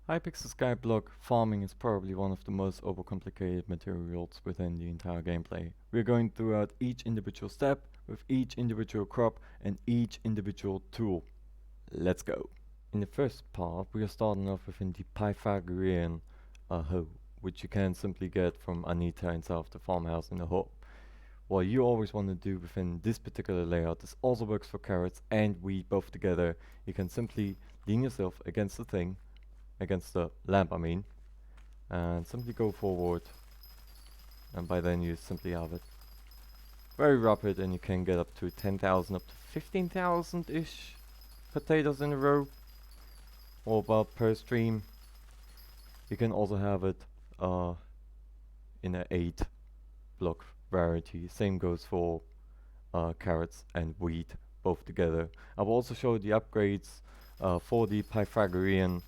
HyPixel Skyblock Farming is probably one of the most overcomplicated materials within the entire gameplay. We're going throughout each individual step, with each individual crop and each individual tool. Let's go! In the first part, we are starting off within the Pythagorean hoe, which you can simply get from Anita inside of the farmhouse in the hub. What you always want to do within this particular layout, this also works for carrots and wheat both together. You can simply lean yourself against the thing, against the lamp I mean, and simply go forward, and by then you simply have it very rapid, and you can get up to 10,000 up to 15,000 ish potatoes in a row, or about per stream. You can also have it in a 8 block variety. Same goes for carrots and wheat both together. I will also show the upgrades for the Pythagorean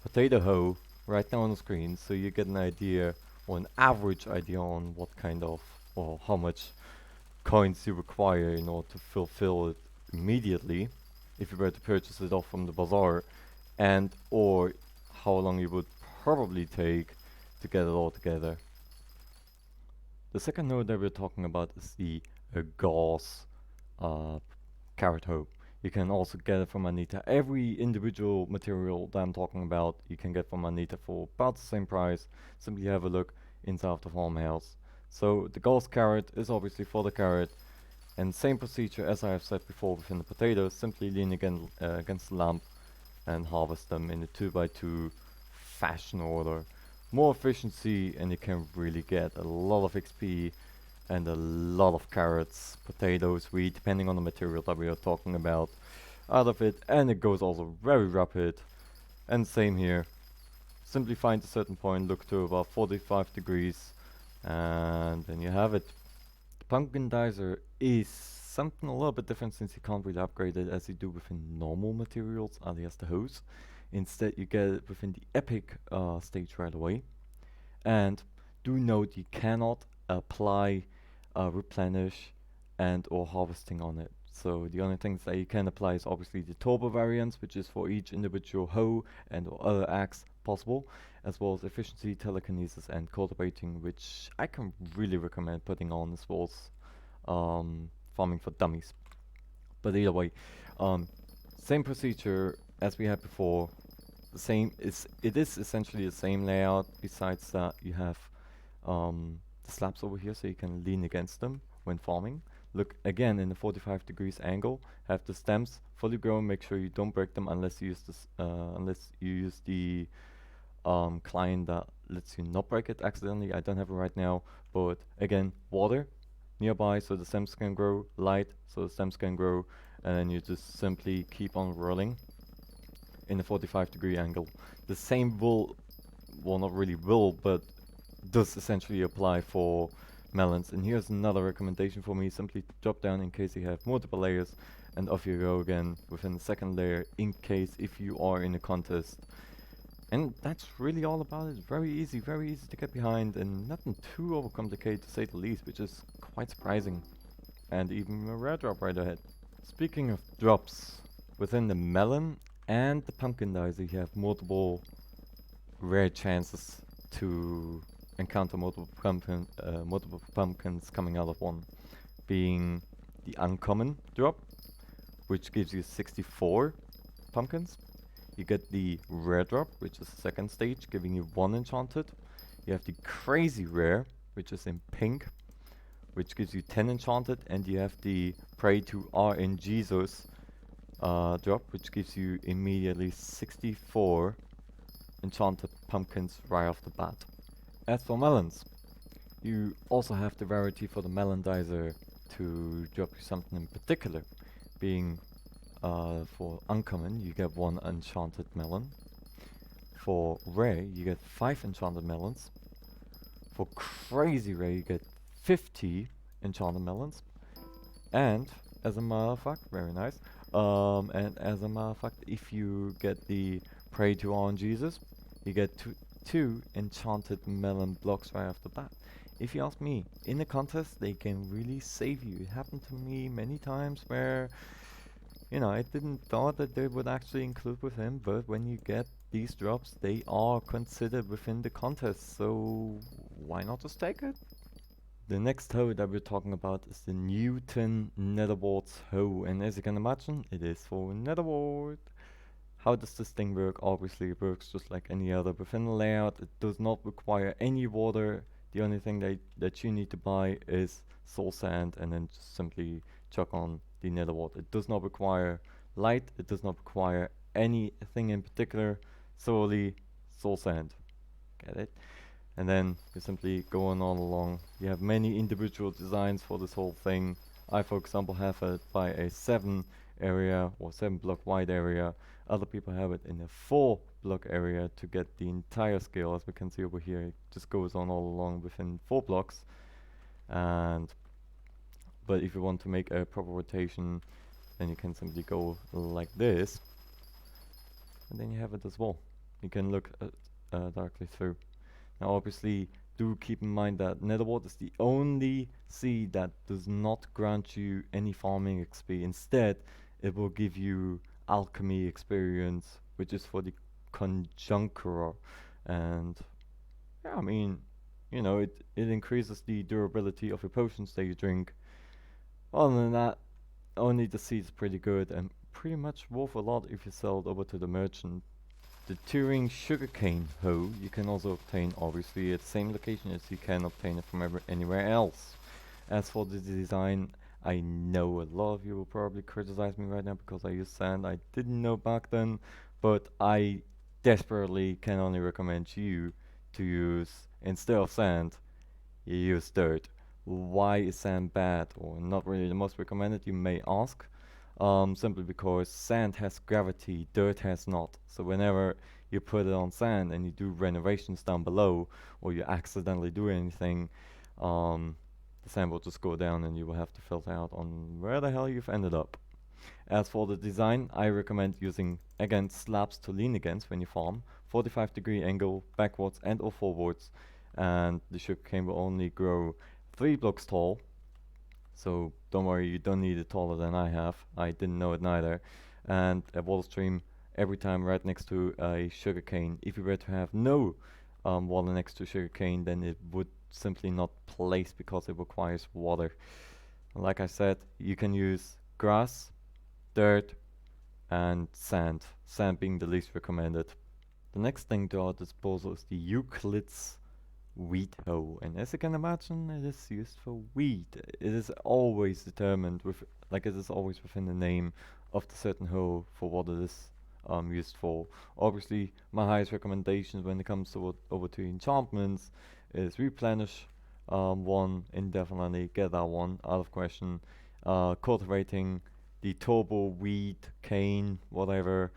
potato hoe right now on the screen, so you get an idea, or an average idea, on what kind of, or how much coins you require in order to fulfill it immediately if you were to purchase it off from the bazaar, and or how long it would probably take to get it all together. The second node that we're talking about is the Gauze Carrot Hoe. You can also get it from Anita. Every individual material that I'm talking about you can get from Anita for about the same price. Simply have a look inside of the farmhouse. So the Gauze Carrot is obviously for the carrot, and same procedure as I have said before within the potatoes. Simply lean against the lamp and harvest them in a 2x2 fashion order. More efficiency, and you can really get a lot of XP and a lot of carrots, potatoes, wheat, depending on the material that we are talking about, out of it, and it goes also very rapid. And same here. Simply find a certain point, look to about 45 degrees, and then you have it. The Pumpkin Dicer is something a little bit different, since you can't really upgrade it as you do within normal materials, alias the hose. Instead you get it within the epic stage right away. And do note you cannot apply replenish and or harvesting on it. So the only things that you can apply is obviously the turbo variants, which is for each individual hoe and or other axe possible, as well as efficiency, telekinesis, and cultivating, which I can really recommend putting on, as well as farming for dummies. But either way, same procedure as we had before. It is essentially the same layout. Besides that, you have the slabs over here, so you can lean against them when farming. Look again in the 45 degrees angle. Have the stems fully grown. Make sure you don't break them unless you use this, unless you use the client that lets you not break it accidentally. I don't have it right now, but again, water nearby so the stems can grow, light so the stems can grow, and then you just simply keep on rolling in a 45-degree angle. The same will, well, not really will, but does essentially apply for melons. And here's another recommendation for me: simply drop down in case you have multiple layers, and off you go again within the second layer in case if you are in a contest. And that's really all about it. Very easy to get behind, and nothing too overcomplicated to say the least, which is quite surprising. And even a rare drop right ahead. Speaking of drops, within the melon and the pumpkin dicer you have multiple rare chances to encounter multiple pumpkins coming out of one, being the uncommon drop, which gives you 64 pumpkins. You get the rare drop, which is the second stage, giving you 1 enchanted. You have the crazy rare, which is in pink, which gives you 10 enchanted, and you have the pray to RNGesus drop, which gives you immediately 64 enchanted pumpkins right off the bat. As for melons, you also have the rarity for the Melon Dicer to drop you something in particular, being for uncommon you get 1 enchanted melon. For rare you get 5 enchanted melons. For crazy rare you get 50 enchanted melons. And as a matter of fact, very nice. And as a matter of fact, if you get the Pray to On Jesus, you get two enchanted melon blocks right off the bat. If you ask me, in the contest they can really save you. It happened to me many times where, you know, I didn't thought that they would actually include with him, but when you get these drops, they are considered within the contest, so why not just take it? The next hoe that we're talking about is the Newton Netherwart Hoe, and as you can imagine, it is for Netherwart. How does this thing work? Obviously it works just like any other within the layout. It does not require any water. The only thing that you need to buy is soul sand and then just simply chuck on the netherwart. It does not require light, it does not require anything in particular, solely soul sand. Get it? And then you simply go on all along. You have many individual designs for this whole thing. I for example have it by a 7 area or 7 block wide area. Other people have it in a 4 block area to get the entire scale. As we can see over here, it just goes on all along within 4 blocks. And but if you want to make a proper rotation, then you can simply go like this, and then you have it as well. You can look directly through. Now obviously do keep in mind that Netherwart is the only seed that does not grant you any farming XP. Instead, it will give you alchemy experience, which is for the conjuncturer. And yeah, I mean, you know, it increases the durability of your potions that you drink. Other than that, only the seed is pretty good and pretty much worth a lot if you sell it over to the merchant. The Turing Sugarcane Hoe you can also obtain obviously at the same location as you can obtain it from anywhere else. As for the design, I know a lot of you will probably criticize me right now because I use sand. I didn't know back then, but I desperately can only recommend you to use, instead of sand, you use dirt. Why is sand bad or not really the most recommended, you may ask? Simply because sand has gravity, dirt has not. So whenever you put it on sand and you do renovations down below, or you accidentally do anything, the sand will just go down and you will have to filter out on where the hell you've ended up. As for the design, I recommend using again slabs to lean against when you farm, 45-degree angle backwards and or forwards, and the sugarcane will only grow 3 blocks tall. So don't worry, you don't need it taller than I have. I didn't know it neither. And a water stream every time right next to a sugarcane. If you were to have no water next to sugarcane, then it would simply not place because it requires water. Like I said, you can use grass, dirt, and sand. Sand being the least recommended. The next thing to our disposal is the Euclid's wheat hoe, and as you can imagine, it is used for wheat. It is always determined with, like it is always within the name of the certain hoe for what it is used for. Obviously, my highest recommendations when it comes to over to enchantments is replenish one indefinitely, get that one out of question. Cultivating the turbo wheat, cane, whatever,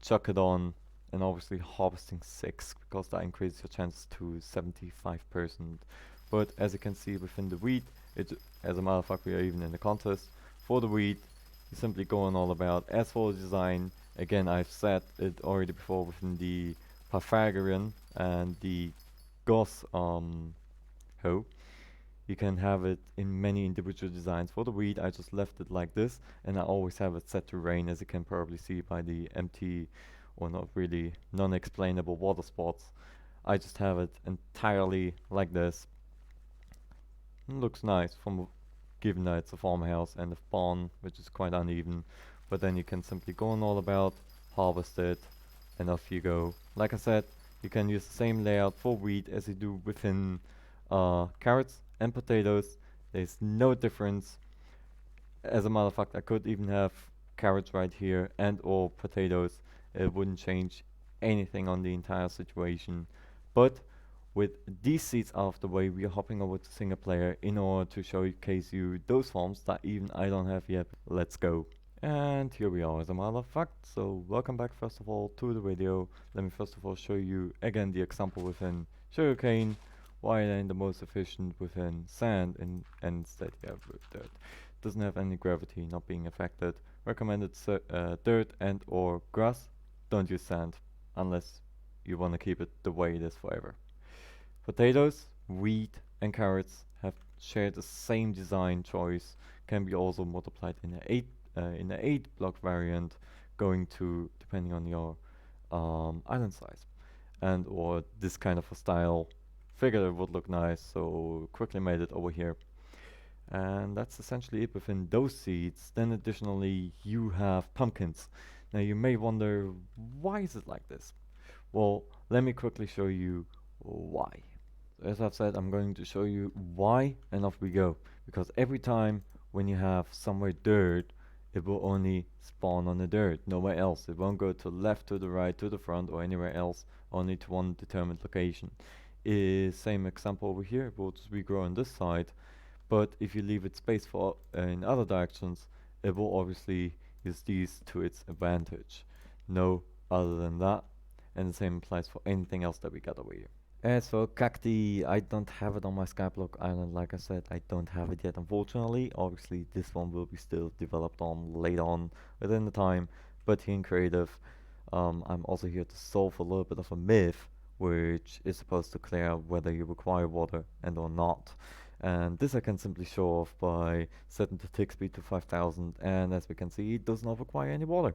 chuck it on, and obviously harvesting 6 because that increases your chances to 75%. But as you can see within the wheat, as a matter of fact we are even in the contest for the wheat, you simply go on all about. As for the design, again I've said it already before within the Phythagorean and the Gauze Hoe. You can have it in many individual designs. For the wheat I just left it like this, and I always have it set to rain, as you can probably see by the empty or not really non-explainable water spots. I just have it entirely like this. It looks nice from given that it's a farmhouse and a barn, which is quite uneven, but then you can simply go on all about, harvest it, and off you go. Like I said, you can use the same layout for wheat as you do within carrots and potatoes. There's no difference. As a matter of fact, I could even have carrots right here and or potatoes. It wouldn't change anything on the entire situation. But with these seeds out of the way, we are hopping over to single player in order to showcase you those farms that even I don't have yet. Let's go. And here we are, as a matter of fact. So welcome back first of all to the video. Let me first of all show you again the example within sugarcane, why it ain't the most efficient within sand, and instead you have dirt. Doesn't have any gravity, not being affected. Recommended dirt and or grass. Don't use sand unless you want to keep it the way it is forever. Potatoes, wheat and carrots have shared the same design choice, can be also multiplied in a 8 block variant, going to, depending on your island size, and or this kind of a style figure would look nice, so quickly made it over here. And that's essentially it within those seeds. Then additionally you have pumpkins. Now you may wonder, why is it like this? Well, let me quickly show you why. As I've said, I'm going to show you why, and off we go. Because every time when you have somewhere dirt, it will only spawn on the dirt, nowhere else. It won't go to the left, to the right, to the front, or anywhere else, only to one determined location. Same example over here, it will just regrow on this side, but if you leave it space for in other directions, it will obviously use these to its advantage. No other than that, and the same applies for anything else that we got over here. As for cacti, I don't have it on my Skyblock island. Like I said, I don't have it yet, unfortunately. Obviously, this one will be still developed on later on within the time. But here in creative, I'm also here to solve a little bit of a myth, which is supposed to clear out whether you require water and or not. And this I can simply show off by setting the tick speed to 5000, and as we can see, it does not require any water.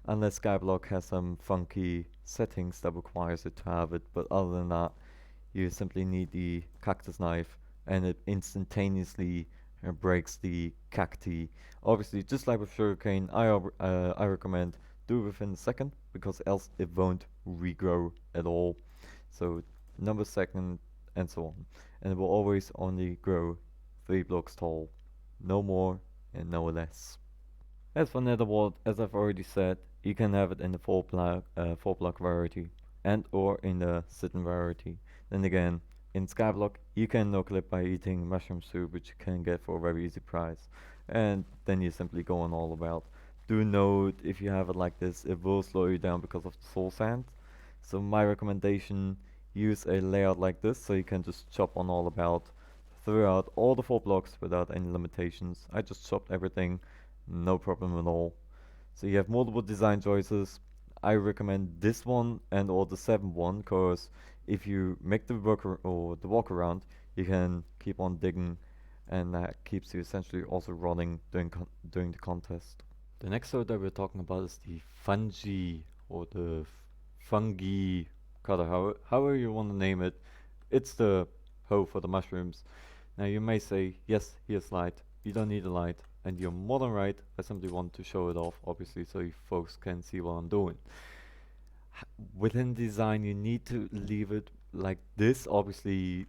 Unless Skyblock has some funky settings that requires it to have it, but other than that, you simply need the cactus knife and it instantaneously breaks the cacti. Obviously, just like with sugarcane, I recommend do it within a second, because else it won't regrow at all. So number second and so on. And it will always only grow 3 blocks tall. No more and no less. As for Netherwart, as I've already said, you can have it in the 4 block variety and or in the sitten variety. Then again, in Skyblock, you can no-clip by eating mushroom soup, which you can get for a very easy price. And then you simply go on all about. Do note, if you have it like this, it will slow you down because of the soul sand. So my recommendation, use a layout like this, so you can just chop on all about throughout all the 4 blocks without any limitations. I just chopped everything, no problem at all. So you have multiple design choices. I recommend this one and or the 7 one, because if you make the walk around, you can keep on digging, and that keeps you essentially also running during the contest. The next hoe that we're talking about is the fungi, or the fungi cutter, however you want to name it. It's the hoe for the mushrooms. Now you may say, yes, here's light. You don't need a light, and you're more than right. I simply want to show it off, obviously, so you folks can see what I'm doing. Within design, you need to leave it like this. Obviously,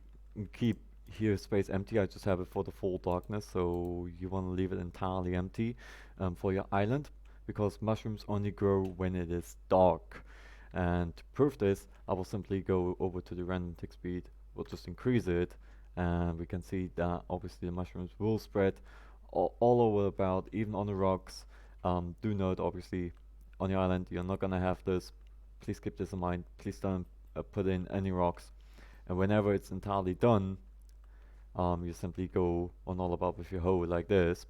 keep here space empty. I just have it for the full darkness, so you want to leave it entirely empty for your island, because mushrooms only grow when it is dark. And to prove this, I will simply go over to the random tick speed. We'll just increase it, and we can see that obviously the mushrooms will spread all over about, even on the rocks. Do note, obviously, on your island, you're not gonna have this. Please keep this in mind. Please don't put in any rocks. And whenever it's entirely done, you simply go on all about with your hoe like this,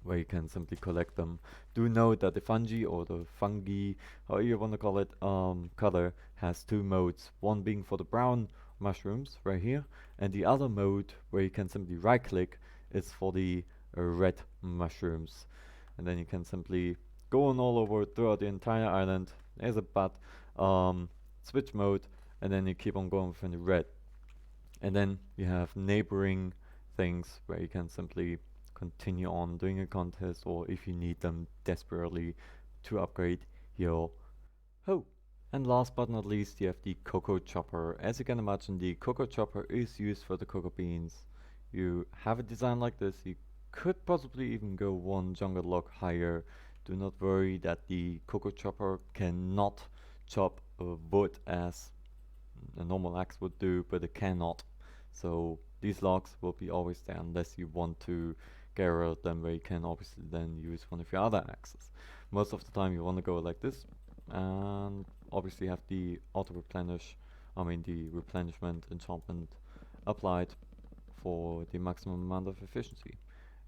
where you can simply collect them. Do note that the fungi, or the fungi, however you want to call it, color has 2 modes. One being for the brown mushrooms right here, and the other mode, where you can simply right click, is for the red mushrooms. And then you can simply go on all over throughout the entire island. There's a but switch mode, and then you keep on going within the red. And then you have neighboring things where you can simply continue on doing a contest, or if you need them desperately to upgrade your hoe. And last but not least, you have the Coco Chopper. As you can imagine, the Coco Chopper is used for the cocoa beans. You have a design like this. You could possibly even go 1 jungle log higher. Do not worry that the Coco Chopper cannot chop wood as a normal axe would do, but it cannot. So these logs will be always there, unless you want to get rid of them, where you can obviously then use one of your other axes. Most of the time you want to go like this, and obviously have the the replenishment enchantment applied for the maximum amount of efficiency.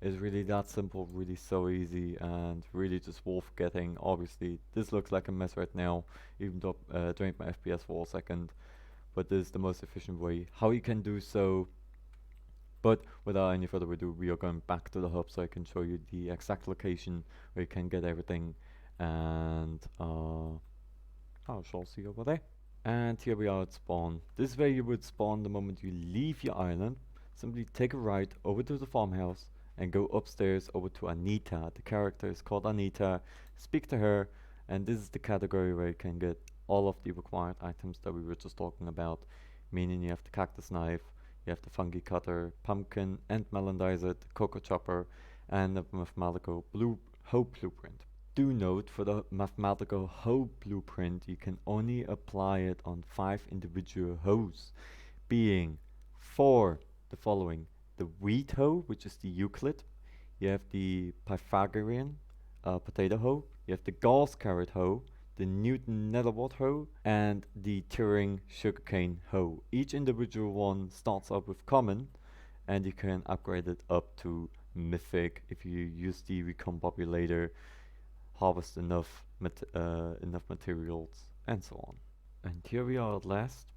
It's really that simple, really so easy, and really just worth getting. Obviously, this looks like a mess right now, even though drained my FPS for a second, but this is the most efficient way how you can do so. But without any further ado, we are going back to the hub so I can show you the exact location where you can get everything, and I shall see you over there. And here we are at spawn. This is where you would spawn the moment you leave your island. Simply take a right over to the farmhouse and go upstairs over to Anita. The character is called Anita. Speak to her, and this is the category where you can get all of the required items that we were just talking about. Meaning you have the cactus knife, you have the fungi cutter, pumpkin and melon dicer, the coco chopper, and the mathematical hoe blueprint. Do note, for the mathematical hoe blueprint, you can only apply it on 5 individual hoes, being for the following: the wheat hoe, which is the Euclid, you have the Pythagorean potato hoe, you have the Gauze Carrot hoe, the Newton Netherwart Hoe, and the Turing sugarcane hoe. Each individual one starts up with common, and you can upgrade it up to mythic if you use the recombobulator, harvest enough materials, and so on. And here we are at last.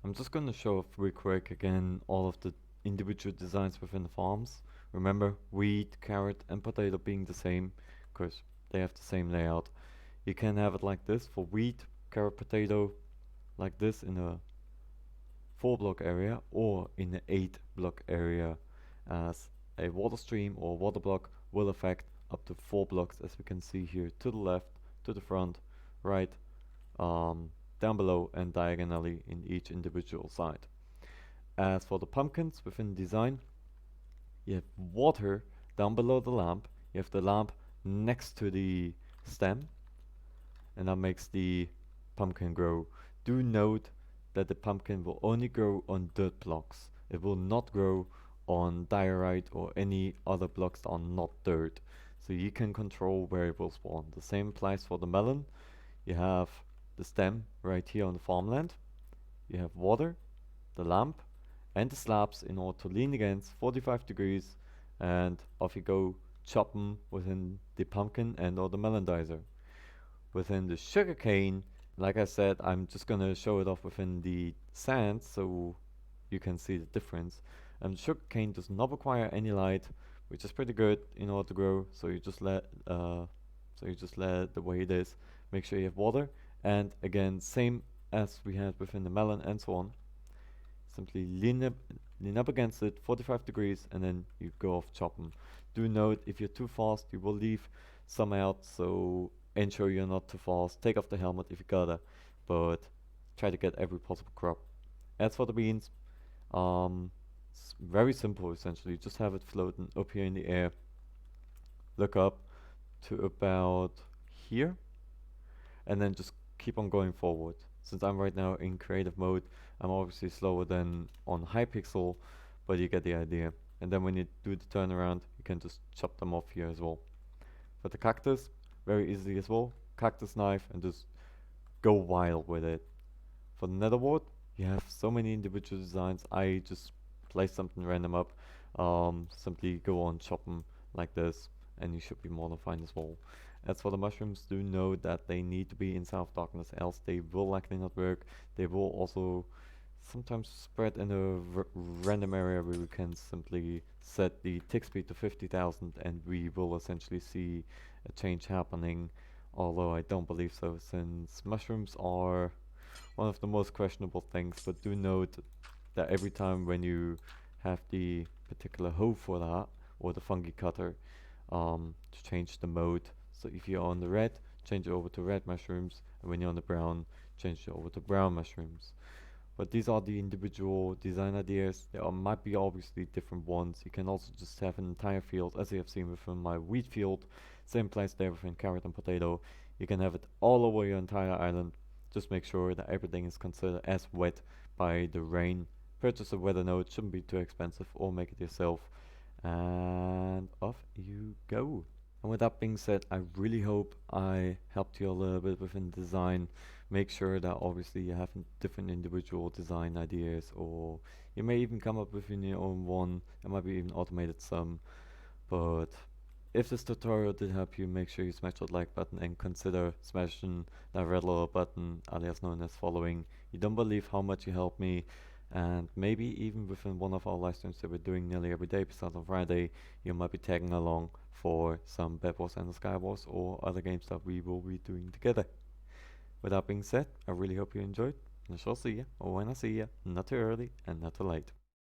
I'm just going to show off real quick again all of the individual designs within the farms. Remember, wheat, carrot, and potato being the same, because they have the same layout. You can have it like this for wheat, carrot, potato, like this in a 4-block area or in an 8-block area, as a water stream or water block will affect up to 4 blocks, as we can see here, to the left, to the front, right, down below, and diagonally in each individual side. As for the pumpkins within design, you have water down below the lamp, you have the lamp next to the stem, and that makes the pumpkin grow. Do note that the pumpkin will only grow on dirt blocks. It will not grow on diorite or any other blocks that are not dirt. So you can control where it will spawn. The same applies for the melon. You have the stem right here on the farmland. You have water, the lamp, and the slabs in order to lean against 45 degrees, and off you go, chop them within the pumpkin and or the melon dicer. Within the sugarcane, like I said, I'm just gonna show it off within the sand so you can see the difference. Sugarcane does not require any light, which is pretty good in order to grow. So you just let it the way it is. Make sure you have water, and again, same as we had within the melon and so on. Simply lean up against it, 45 degrees, and then you go off chop them. Do note, if you're too fast, you will leave some out, so ensure you're not too fast. Take off the helmet if you gotta, but try to get every possible crop. As for the beans, it's very simple essentially. Just have it floating up here in the air. Look up to about here, and then just keep on going forward. Since I'm right now in creative mode, I'm obviously slower than on HyPixel, but you get the idea. And then when you do the turnaround, you can just chop them off here as well. For the cactus, very easily as well. Cactus knife and just go wild with it. For the netherwart, you have so many individual designs. I just place something random up. Simply go on, chop them like this, and you should be more than fine as well. As for the mushrooms, do know that they need to be in South Darkness, else they will likely not work. They will also sometimes spread in a random area where we can simply set the tick speed to 50,000 and we will essentially see a change happening, although I don't believe so, since mushrooms are one of the most questionable things. But do note that every time when you have the particular hoe for that, or the fungi cutter, to change the mode. So if you're on the red, change it over to red mushrooms, and when you're on the brown, change it over to brown mushrooms. But these are the individual design ideas. There might be obviously different ones. You can also just have an entire field, as you have seen within my wheat field. Same place there within carrot and potato. You can have it all over your entire island. Just make sure that everything is considered as wet by the rain. Purchase a weather node, shouldn't be too expensive, or make it yourself. And off you go. And with that being said, I really hope I helped you a little bit within design. Make sure that obviously you have different individual design ideas, or you may even come up with your own one. It might be even automated some. But if this tutorial did help you, make sure you smash that like button and consider smashing that red little button, alias known as following. You don't believe how much you helped me. And maybe even within one of our live streams that we're doing nearly every day, besides on Friday, you might be tagging along for some Bed Wars and the Sky Wars or other games that we will be doing together. With that being said, I really hope you enjoyed, and I shall see you, or when I see you, not too early and not too late.